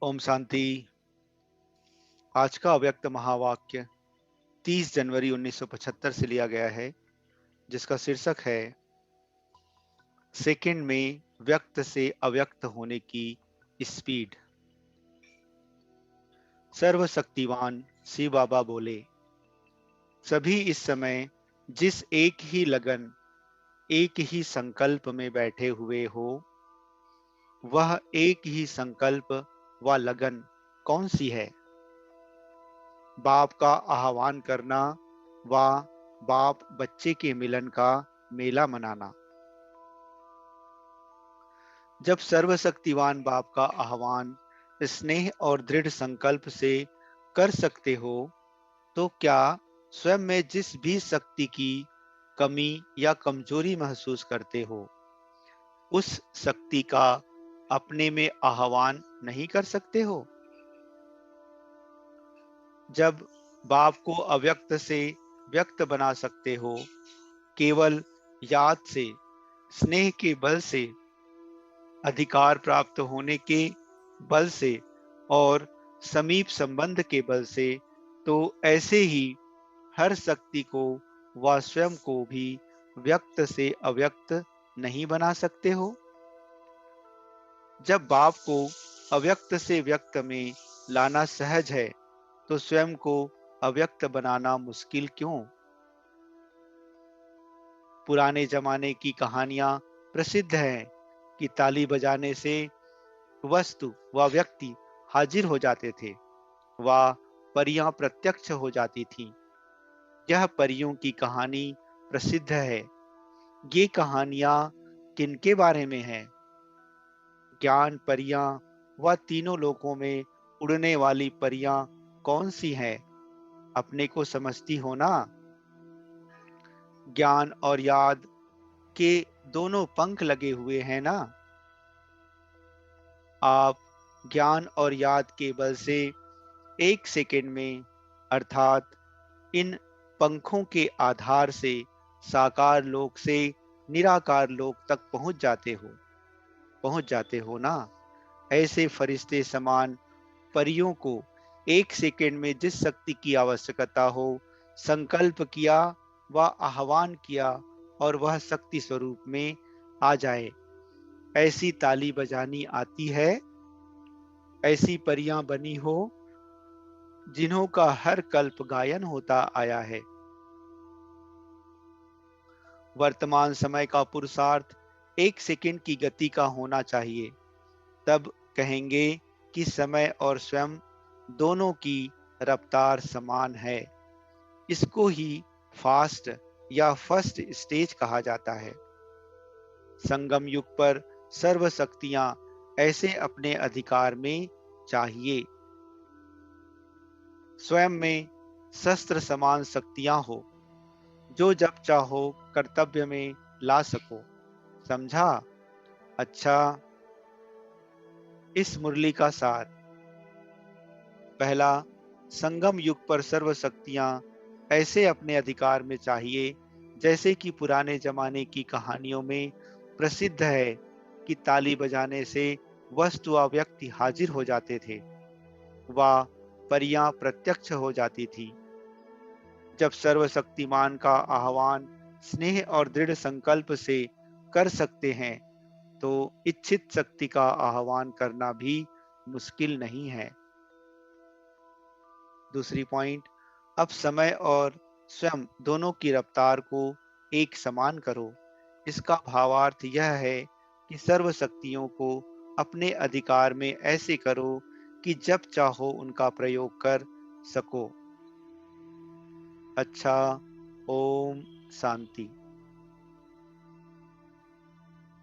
ओम शांति। आज का अव्यक्त महावाक्य 30 जनवरी 1975 से लिया गया है, जिसका शीर्षक है सेकंड में व्यक्त से अव्यक्त होने की स्पीड। सर्वशक्तिवान शिव बाबा बोले, सभी इस समय जिस एक ही लगन, एक ही संकल्प में बैठे हुए हो, वह एक ही संकल्प व लगन कौन सी है? बाप का आह्वान करना व बाप बच्चे के मिलन का मेला मनाना। जब सर्वशक्तिवान बाप का आह्वान स्नेह और दृढ़ संकल्प से कर सकते हो, तो क्या स्वयं में जिस भी शक्ति की कमी या कमजोरी महसूस करते हो, उस शक्ति का अपने में आह्वान नहीं कर सकते हो? जब बाप को अव्यक्त से व्यक्त बना सकते हो, केवल याद से, स्नेह के बल से, अधिकार प्राप्त होने के बल से और समीप संबंध के बल से, तो ऐसे ही हर शक्ति को व स्वयं को भी व्यक्त से अव्यक्त नहीं बना सकते हो? जब बाप को अव्यक्त से व्यक्त में लाना सहज है, तो स्वयं को अव्यक्त बनाना मुश्किल क्यों? पुराने जमाने की कहानियां प्रसिद्ध हैं कि ताली बजाने से वस्तु व व्यक्ति हाजिर हो जाते थे, व परियां प्रत्यक्ष हो जाती थीं। यह परियों की कहानी प्रसिद्ध है। ये कहानियां किनके बारे में है? ज्ञान परियां व तीनों लोकों में उड़ने वाली परियां कौन सी हैं? अपने को समझती हो ना? ज्ञान और याद के दोनों पंख लगे हुए हैं ना? आप ज्ञान और याद के बल से एक सेकंड में, अर्थात इन पंखों के आधार से, साकार लोक से निराकार लोक तक पहुंच जाते हो ना? ऐसे फरिश्ते समान परियों को एक सेकंड में जिस शक्ति की आवश्यकता हो, संकल्प किया व आह्वान किया और वह शक्ति स्वरूप में आ जाए, ऐसी ताली बजानी आती है? ऐसी परियां बनी हो जिन्हों का हर कल्प गायन होता आया है। वर्तमान समय का पुरुषार्थ एक सेकंड की गति का होना चाहिए, तब कहेंगे कि समय और स्वयं दोनों की रफ्तार समान है। इसको ही फास्ट या फर्स्ट स्टेज कहा जाता है। संगम युग पर सर्व शक्तियां ऐसे अपने अधिकार में चाहिए। स्वयं में शस्त्र समान शक्तियां हो, जो जब चाहो कर्तव्य में ला सको। समझा? अच्छा, इस मुरली का सार। पहला, संगम युग पर सर्व शक्तियां ऐसे अपने अधिकार में चाहिए, जैसे कि पुराने जमाने की कहानियों में प्रसिद्ध है कि ताली बजाने से वस्तु व व्यक्ति हाजिर हो जाते थे, व परियां प्रत्यक्ष हो जाती थी। जब सर्वशक्तिमान का आह्वान स्नेह और दृढ़ संकल्प से कर सकते हैं, तो इच्छित शक्ति का आह्वान करना भी मुश्किल नहीं है। दूसरी पॉइंट, अब समय और स्वयं दोनों की रफ्तार को एक समान करो। इसका भावार्थ यह है कि सर्व शक्तियों को अपने अधिकार में ऐसे करो कि जब चाहो उनका प्रयोग कर सको। अच्छा, ओम शांति।